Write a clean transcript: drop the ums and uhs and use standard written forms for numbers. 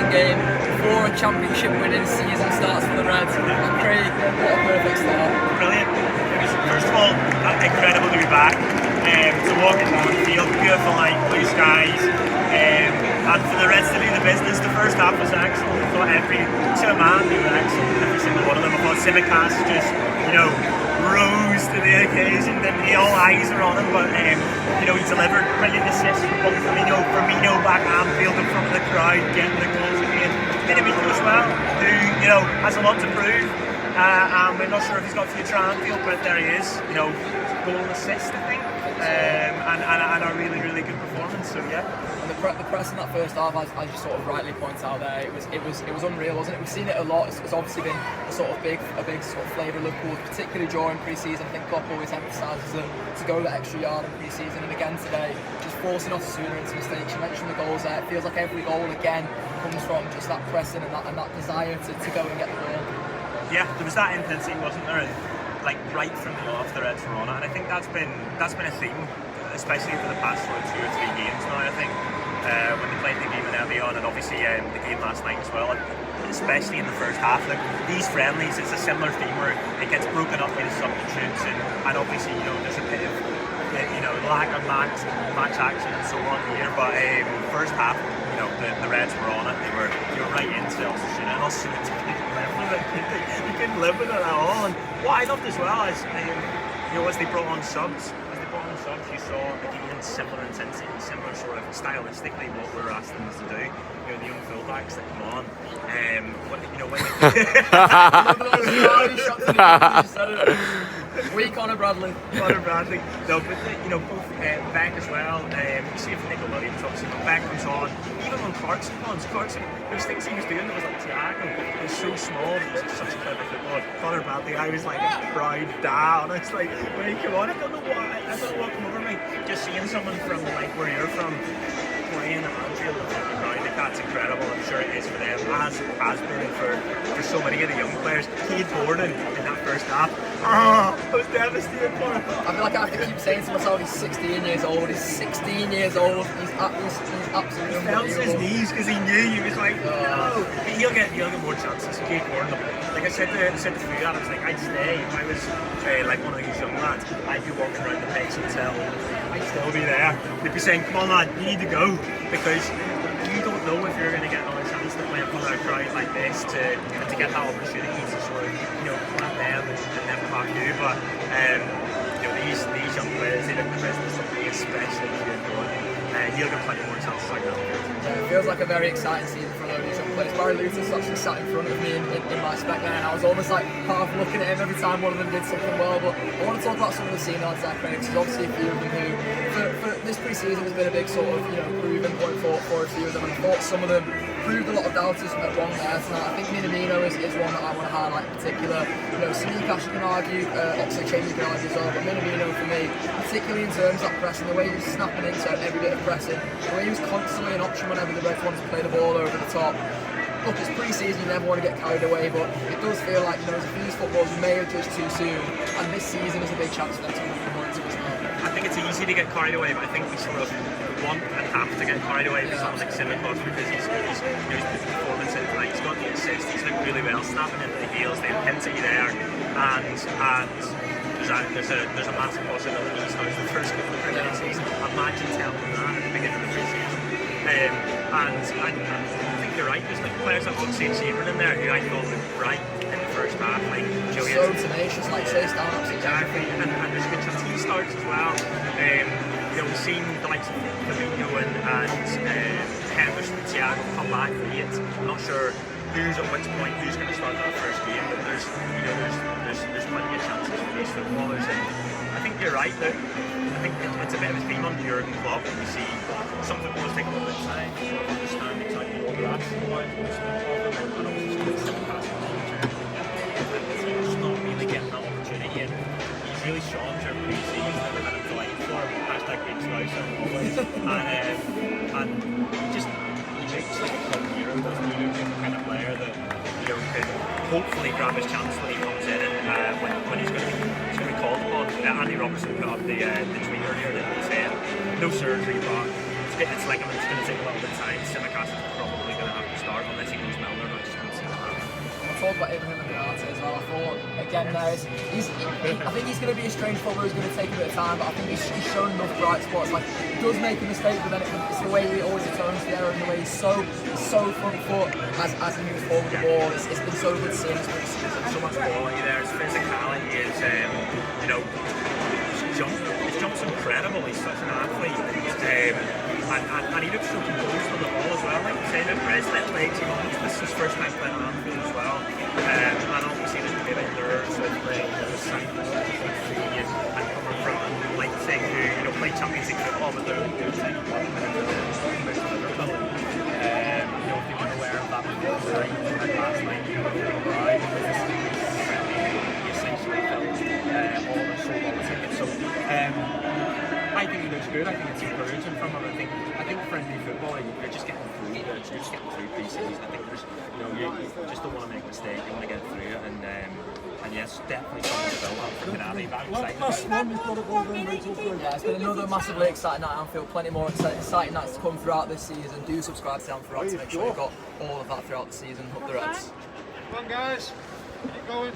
preseason game before a championship winning season starts for the Reds. And Craig, what a perfect start. Brilliant. First of all, incredible to be back. To walk in Anfield, beautiful night, blue skies, and for the Reds to do the business. The first half was excellent. I thought to a man, they were excellent. Every single one of them. I thought Simicast just, rose to the occasion. All eyes were on him, but he delivered brilliant assists from Firmino back at Anfield in front of the crowd, getting the goals again. Minamino as well, who has a lot to prove. We're not sure if he's got future at Anfield, but there he is. Goal assist, I think, and a really, really good performance. So yeah. And the press in that first half, as you sort of rightly point out there, it was unreal, wasn't it? We've seen it a lot. It's obviously been a big sort of flavour of Liverpool, particularly during pre-season. I think Klopp always emphasises them to go the extra yard in pre-season, and again today, just forcing Osasuna into mistakes. You mentioned the goals there. It feels like every goal again comes from just that pressing and that desire to go and get the goal. Yeah, there was that intensity, wasn't there? Right from the off, the Reds were on it, and I think that's been a theme, especially for the past 2 or 3 games now. I think when they played the game in Albion, and obviously the game last night as well, and especially in the first half. These friendlies, it's a similar theme where it gets broken up into substitutes, and obviously there's a bit of lack of match action and so on here. But first half, the Reds were on it. They were right into Osasuna, and Osasuna they couldn't live with it at all. And what I loved as well is as they brought on subs, you saw again similar intensity, similar sort of stylistically what we were asking them to do. The young fullbacks that come on, Connor Bradley. No, but both Beck as well. You see it from Nico Williams, obviously, but Beck comes on. Even when Clarkson comes, those things he was doing that was like Thiago. He was so small, but he's such a clever footballer. Connor Bradley, I was like a proud dad. It's like, when he came on, I don't know what came over me. Just seeing someone from where you're from playing at Anfield with the crowd, that's incredible. I'm sure it is for them, as it has been for so many of the young players. Keith Gordon in that first half, I was devastated for him. I feel like I have to keep saying to myself, he's 16 years old. He's 16 years old. He's absolutely unbelievable. He fell to his knees because he knew he was like, no. He'll get more chances. Keith Gordon. Like I said to Fuad, I was like, I'd stay if I was one of these young lads. I'd be walking around the pitch until I'd still be there. They'd be saying, come on lad, you need to go, because you don't know if you're going to get another chance to play in front of a crowd like this to get that opportunity to sort of plant them and then pack you. But these young players, they look the business of me, especially Keith Gordon. He'll get plenty more chances like that. Yeah, it feels like a very exciting season for a lot of these young players. Barry Luton's actually sat in front of me in my spec there, and I was almost like half looking at him every time one of them did something well. But I want to talk about some of the senior lads there, Craig, because there's obviously a few of them who, for this pre-season, has been a big sort of proving point for a few of them, and I thought some of them proved a lot of doubters wrong there tonight. I think Minamino is one that I want to highlight in particular. Simicast, you can argue, Oxlade you can argue as well, but Minamino for me, particularly in terms of that pressing, the way he was snapping into every bit of pressing, the way he was constantly an option whenever the Reds wanted to play the ball over the top. Look, it's pre-season, you never want to get carried away, but it does feel like as a few of these footballers may have judged too soon, and this season is a big chance for them to move from one to another. I think it's easy to get carried away, but I think we sort of want and have to get carried away with someone like Simicast, because he's put the performance in tonight. He's got the assist, he's looked really well, snapping into the heels, the intensity there, and there's a massive possibility he's now the first goal of the Premier League season. Imagine telling them that at the beginning of the pre-season. And I think you're right, there's players like Oxlade Chamberlain there who I thought looked bright in the first half, like Joey. So tenacious, chase down exactly, and there's good chance he starts as well. We've seen the likes of Firmino and Henderson, Thiago come back late. I'm not sure who's at which point who's going to start that first game, but there's plenty of chances for these footballers, and I think you're right that I think it's a bit of a theme under Jurgen Klopp. You see some footballers take a little bit of time to sort of understand exactly what they're asking for, and obviously he's not really getting that opportunity, and he's really shown during pre-season that they're kind of delighted for him. Hashtag Big Scouser always, and he makes like a club hero, doesn't he? He's the kind of player that can hopefully grab his chance when he comes in, and when he's going to be called upon. Andy Robertson put up the tweet earlier that he said no surgery, but it's like it's going to take a little bit of time. Simicast is probably going to have to start. marvel that he knows Milner. I just don't see that. We'll talk about Ibrahim and Konate as well. I thought, again, I think he's going to be a strange footballer who's going to take a bit of time, but I think he's shown enough bright spots. Like, he does make a mistake, but then it's the way he always returns the error and the way he's so front foot as he moves forward the ball. It's been so good seeing him. So much quality there. His physicality is, his jump's incredible. He's such an athlete. And he looks so composed on the ball as well. Like you say, the little 18 months. This is his first time playing at Anfield as well. And obviously there's a bit of nerves with the Cyprus and coming from Leipzig, who play Champions League football, but they're saying Liverpool. If you weren't aware of that before, last night you essentially felt all the sold all the tickets. So I think he looks good. I think it's encouraging from him. I think friendly football, you're just getting through. You're just getting through pre-season. I think there's, you just don't want to make a mistake. You want to get through it, and yes, definitely something to build on for Canali. Yeah, it's been another massively exciting night at Anfield. Plenty more exciting nights to come throughout this season. Do subscribe to Anfield Wrap to make sure you've got all of that throughout the season. Up the Reds. Come on, guys. Keep going.